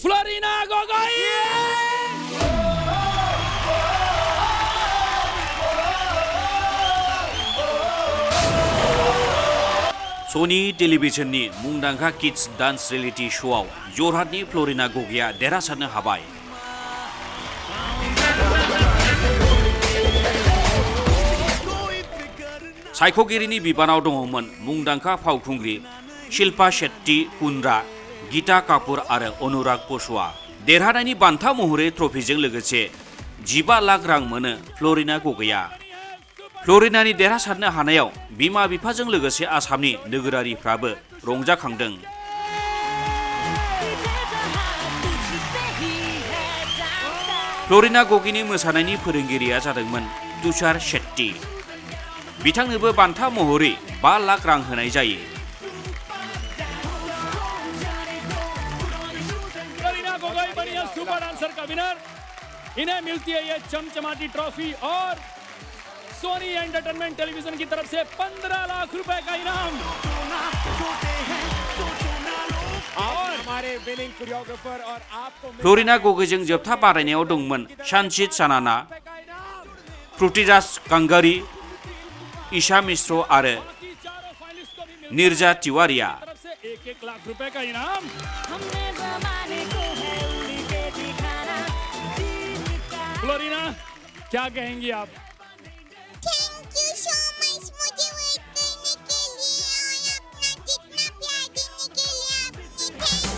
Florina Gogoi! Soni टेलिभिजननि मुंदांखा kids dance reality शोआव जरहाटनि फ्लरिना गगैया देरहासारनो हाबाय। सायख'गिरिनि बिबानाव दङमोन मुंदांखा फावखुंग्रि शिल्पा शेट्टी कुंद्रा, गीता कापुर आरो अनुराग पशुआ। देरहानायनि बान्था महरै ट्रफिजों लोगोसे 15 लाख रां मोनो फ्लरिना गगैया। फ्लरिनानि देरहासारनो हानायाव बिमा बिफाजों लोगोसे आसामनि नोगोरारिफ्राबो रंजाखांदों। फ्लरिना गगैनि मोसानायनि फोरोंगिरिया जादोंमोन तुषार शेट्टी। बिथांनोबो बान्था महरै 5 लाख रां होनाय जायो। फ्लोरिना गोगोई बनी है सुपर डांसर का विनर। इन्हें मिलती है ये चमचमाती ट्रॉफी और सोनी एंटरटेनमेंट टेलीविजन की तरफ से 15 लाख रुपए का इनाम। और हमारे विनिंग कोरियोग्राफर और आपको फ्लरिना गगैजों जोबथा बादायनायाव दंमोन सानजित सानाना, पृथ्वीराज कंगारी, ईशा मिश्र आरो नीरजा तिवारिया। 1-1 लाख रुपए का इनाम। फ्लोरिना, क्या कहेंगी आप? थैंक यू सो मच मुझे वेट करने के लिए और अपना जितना प्यार देने के लिए आपने थैंक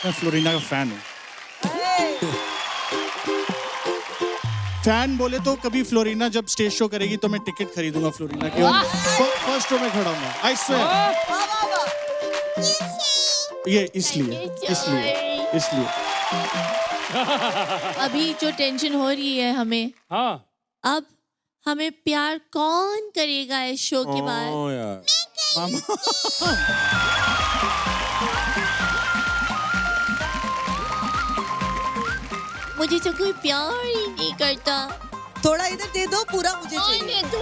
मैं फ्लोरिना का फैन हूँ। फैन बोले तो कभी फ्लोरिना जब स्टेज शो करेगी तो मैं टिकट खरीदूंगा फ्लोरिना की, और फर्स्ट रो में खड़ा हूँ, आई स्वेयर। ये इसलिए अभी जो टेंशन हो रही है हमें, हाँ अब हमें प्यार कौन करेगा इस शो के बाद? मुझे तो कोई प्यार ही नहीं करता। थोड़ा इधर दे दो, पूरा मुझे और चाहिए। दे दो।